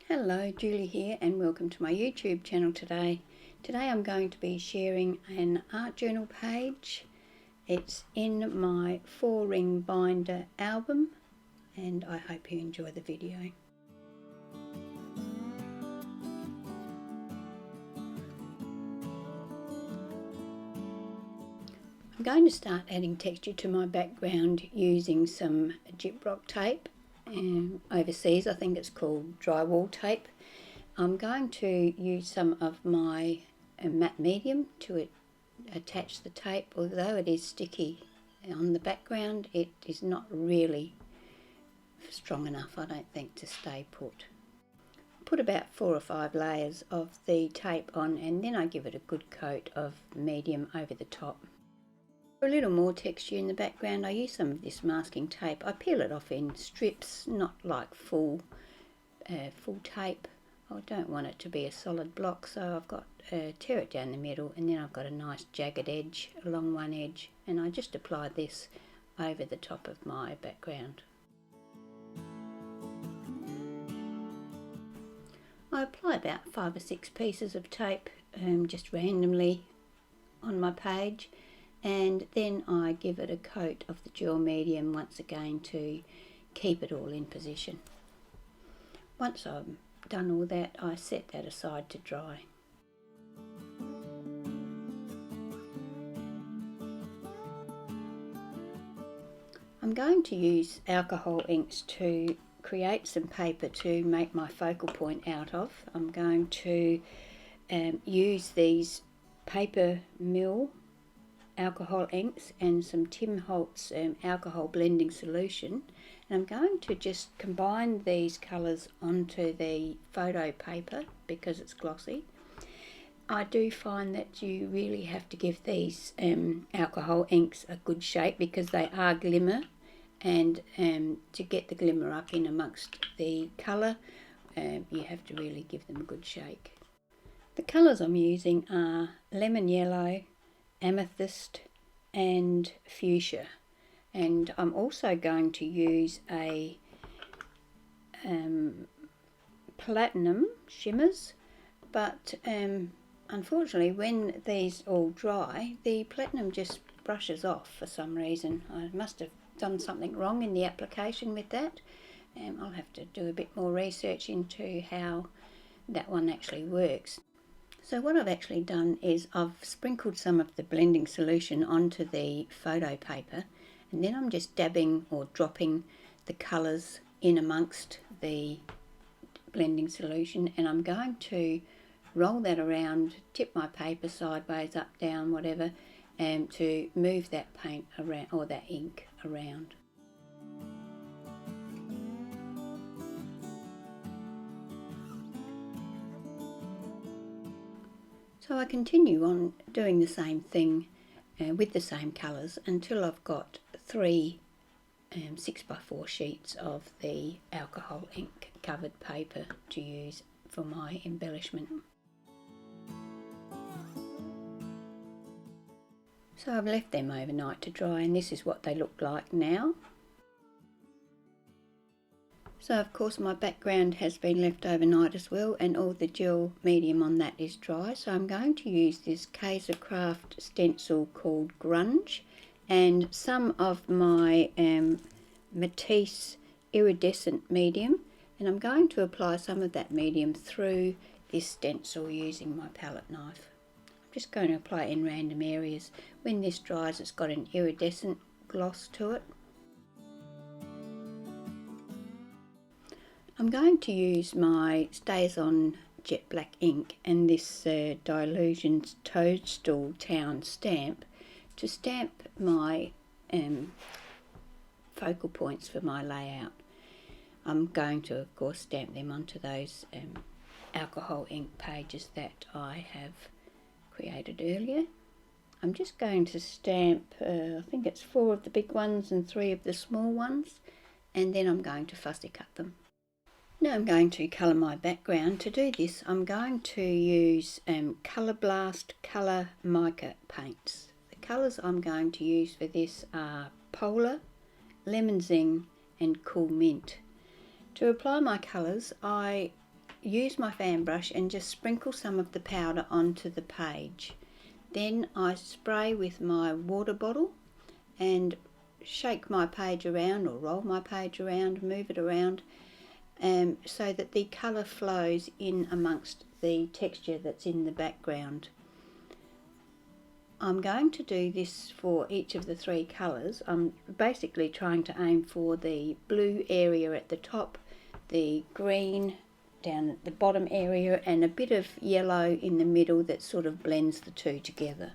Hello, Julie here and welcome to my YouTube channel today. Today I'm going to be sharing an art journal page. It's in my 4-ring binder album and I hope you enjoy the video. I'm going to start adding texture to my background using some gyprock tape. Overseas I think it's called drywall tape. I'm going to use some of my matte medium to attach the tape. Although it is sticky on the background, it is not really strong enough, I don't think, to stay put. Put about 4 or 5 layers of the tape on and then I give it a good coat of medium over the top. For a little more texture in the background, I use some of this masking tape. I peel it off in strips, not like full tape. I don't want it to be a solid block, so I've got tear it down the middle, and then I've got a nice jagged edge along one edge, and I just apply this over the top of my background. I apply about 5 or 6 pieces of tape just randomly on my page, and then I give it a coat of the gel medium once again to keep it all in position. Once I've done all that, I set that aside to dry. I'm going to use alcohol inks to create some paper to make my focal point out of. I'm going to use these paper mill alcohol inks and some Tim Holtz alcohol blending solution, and I'm going to just combine these colours onto the photo paper because it's glossy. I do find that you really have to give these alcohol inks a good shake because they are glimmer, and to get the glimmer up in amongst the colour you have to really give them a good shake. The colours I'm using are lemon yellow, amethyst and fuchsia, and I'm also going to use a platinum shimmers, but unfortunately when these all dry the platinum just brushes off for some reason. I must have done something wrong in the application with that. I'll have to do a bit more research into how that one actually works. So what I've actually done is I've sprinkled some of the blending solution onto the photo paper, and then I'm just dabbing or dropping the colours in amongst the blending solution, and I'm going to roll that around, tip my paper sideways, up, down, whatever, and to move that paint around or that ink around. So I continue on doing the same thing with the same colours until I've got 3 6x4 sheets of the alcohol ink covered paper to use for my embellishment. So I've left them overnight to dry, and this is what they look like now. So of course my background has been left overnight as well, and all the gel medium on that is dry. So I'm going to use this Kaiser Craft stencil called Grunge and some of my Matisse iridescent medium, and I'm going to apply some of that medium through this stencil using my palette knife. I'm just going to apply it in random areas. When this dries it's got an iridescent gloss to it. I'm going to use my StazOn jet black ink and this Dilutions Toadstool Town stamp to stamp my focal points for my layout. I'm going to of course stamp them onto those alcohol ink pages that I have created earlier. I'm just going to stamp I think it's 4 of the big ones and 3 of the small ones, and then I'm going to fussy cut them. Now I'm going to colour my background. To do this I'm going to use Colour Blast Colour Mica paints. The colours I'm going to use for this are Polar, Lemon Zing and Cool Mint. To apply my colours I use my fan brush and just sprinkle some of the powder onto the page. Then I spray with my water bottle and shake my page around, or roll my page around, move it around, so that the colour flows in amongst the texture that's in the background. I'm going to do this for each of the three colours. I'm basically trying to aim for the blue area at the top, the green down at the bottom area, and a bit of yellow in the middle that sort of blends the two together.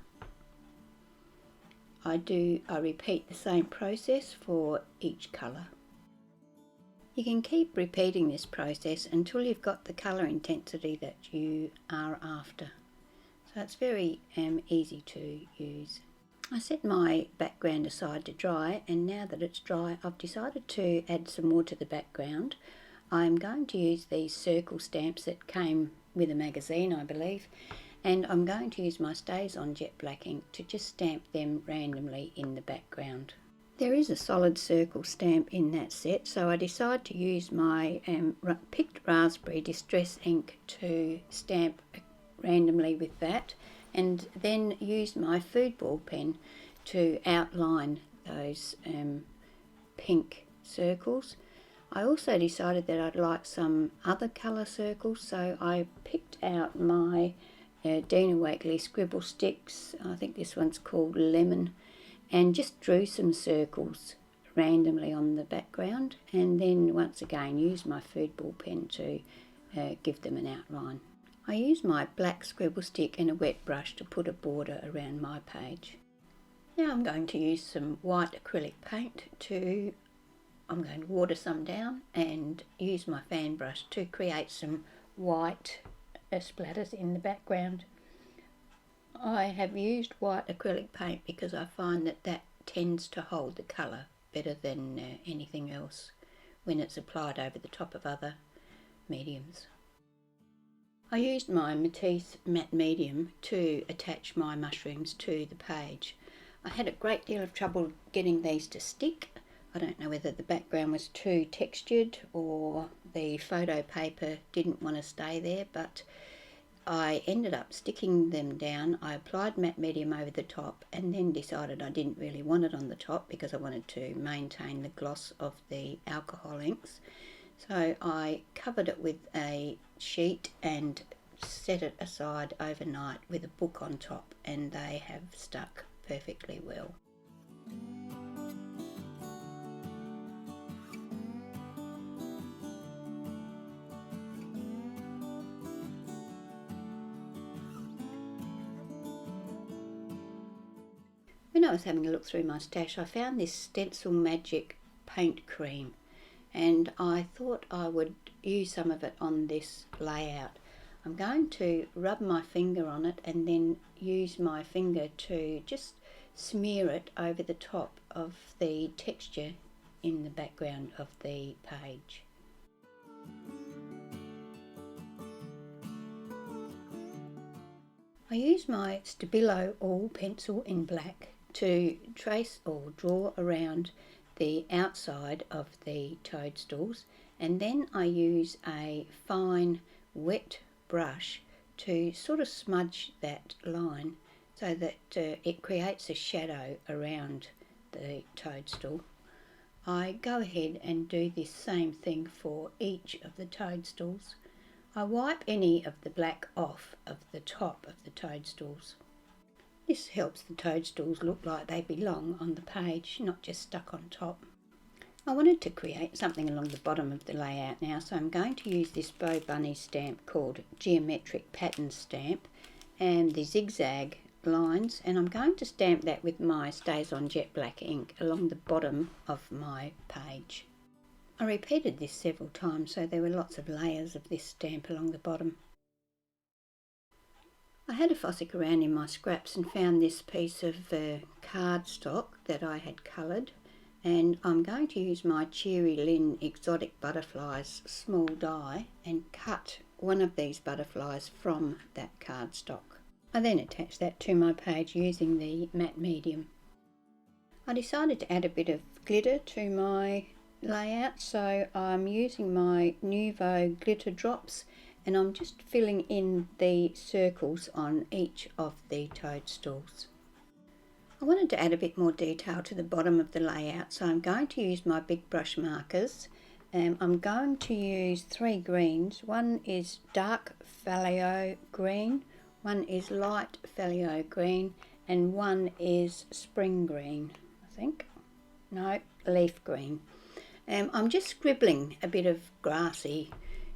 I repeat the same process for each colour. You can keep repeating this process until you've got the colour intensity that you are after. So it's very easy to use. I set my background aside to dry, and now that it's dry I've decided to add some more to the background. I'm going to use these circle stamps that came with a magazine, I believe, and I'm going to use my StazOn jet black ink to just stamp them randomly in the background. There is a solid circle stamp in that set, so I decided to use my picked raspberry distress ink to stamp randomly with that, and then use my food ball pen to outline those pink circles. I also decided that I'd like some other colour circles, so I picked out my Dina Wakley scribble sticks. I think this one's called Lemon, and just drew some circles randomly on the background, and then once again used my food ball pen to give them an outline. I use my black scribble stick and a wet brush to put a border around my page. Now I'm going to use some white acrylic paint I'm going to water some down and use my fan brush to create some white splatters in the background. I have used white acrylic paint because I find that tends to hold the colour better than anything else when it's applied over the top of other mediums. I used my Matisse matte medium to attach my mushrooms to the page. I had a great deal of trouble getting these to stick. I don't know whether the background was too textured or the photo paper didn't want to stay there, but I ended up sticking them down. I applied matte medium over the top and then decided I didn't really want it on the top because I wanted to maintain the gloss of the alcohol inks. So I covered it with a sheet and set it aside overnight with a book on top, and they have stuck perfectly well. When I was having a look through my stash, I found this Stencil Magic paint cream, and I thought I would use some of it on this layout. I'm going to rub my finger on it and then use my finger to just smear it over the top of the texture in the background of the page. I use my Stabilo All pencil in black to trace or draw around the outside of the toadstools, and then I use a fine wet brush to sort of smudge that line so that it creates a shadow around the toadstool. I go ahead and do this same thing for each of the toadstools. I wipe any of the black off of the top of the toadstools. This helps the toadstools look like they belong on the page, not just stuck on top. I wanted to create something along the bottom of the layout now, so I'm going to use this Bow Bunny stamp called Geometric Pattern Stamp and the zigzag lines, and I'm going to stamp that with my StazOn jet black ink along the bottom of my page. I repeated this several times, so there were lots of layers of this stamp along the bottom. I had a fossick around in my scraps and found this piece of cardstock that I had coloured, and I'm going to use my Cherry Lynn Exotic Butterflies small die and cut one of these butterflies from that cardstock. I then attached that to my page using the matte medium. I decided to add a bit of glitter to my layout, so I'm using my Nuvo glitter drops and I'm just filling in the circles on each of the toadstools. I wanted to add a bit more detail to the bottom of the layout, so I'm going to use my big brush markers. I'm going to use 3 greens. One is dark phthalo green, one is light phthalo green, and one is spring green, I think. No, leaf green. I'm just scribbling a bit of grassy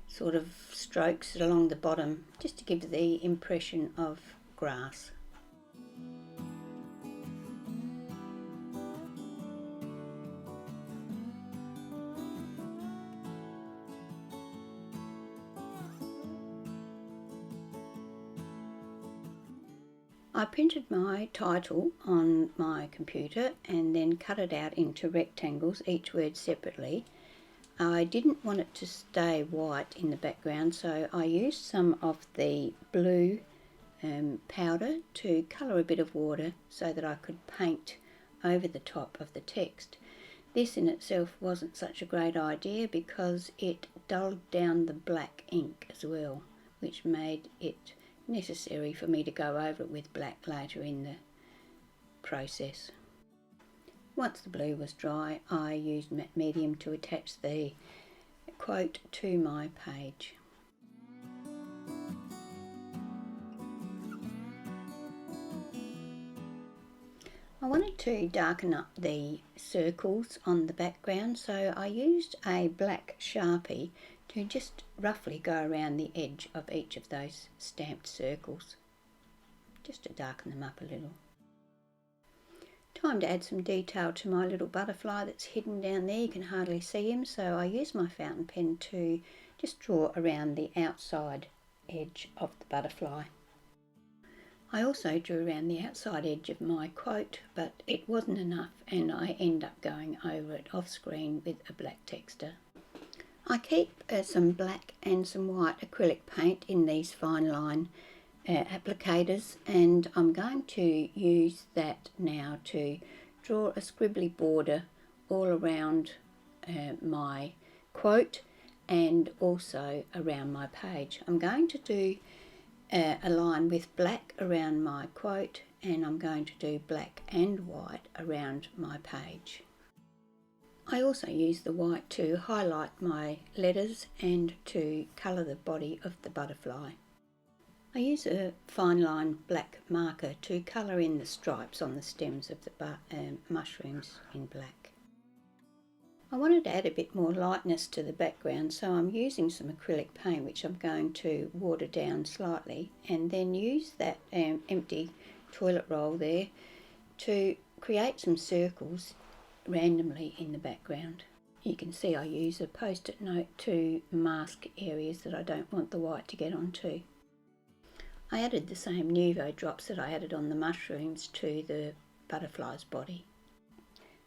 sort of strokes along the bottom, just to give the impression of grass. I printed my title on my computer and then cut it out into rectangles, each word separately. I didn't want it to stay white in the background, so I used some of the blue powder to colour a bit of water so that I could paint over the top of the text. This in itself wasn't such a great idea because it dulled down the black ink as well, which made it necessary for me to go over it with black later in the process. Once the blue was dry, I used matte medium to attach the quote to my page. I wanted to darken up the circles on the background, so I used a black Sharpie to just roughly go around the edge of each of those stamped circles, just to darken them up a little. Time to add some detail to my little butterfly that's hidden down there. You can hardly see him, so I use my fountain pen to just draw around the outside edge of the butterfly. I also drew around the outside edge of my quote, but it wasn't enough and I end up going over it off screen with a black texture. I keep some black and some white acrylic paint in these fine line applicators, and I'm going to use that now to draw a scribbly border all around my quote and also around my page. I'm going to do a line with black around my quote, and I'm going to do black and white around my page. I also use the white to highlight my letters and to colour the body of the butterfly. I use a fine line black marker to colour in the stripes on the stems of the mushrooms in black. I wanted to add a bit more lightness to the background, so I'm using some acrylic paint which I'm going to water down slightly, and then use that empty toilet roll there to create some circles randomly in the background. You can see I use a post-it note to mask areas that I don't want the white to get onto. I added the same Nuvo drops that I added on the mushrooms to the butterfly's body.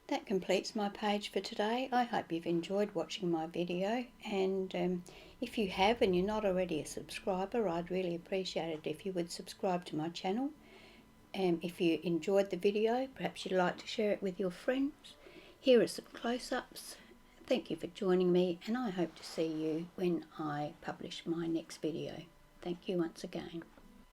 That completes my page for today. I hope you've enjoyed watching my video, and if you have and you're not already a subscriber, I'd really appreciate it if you would subscribe to my channel. If you enjoyed the video, perhaps you'd like to share it with your friends. Here are some close-ups. Thank you for joining me, and I hope to see you when I publish my next video. Thank you once again.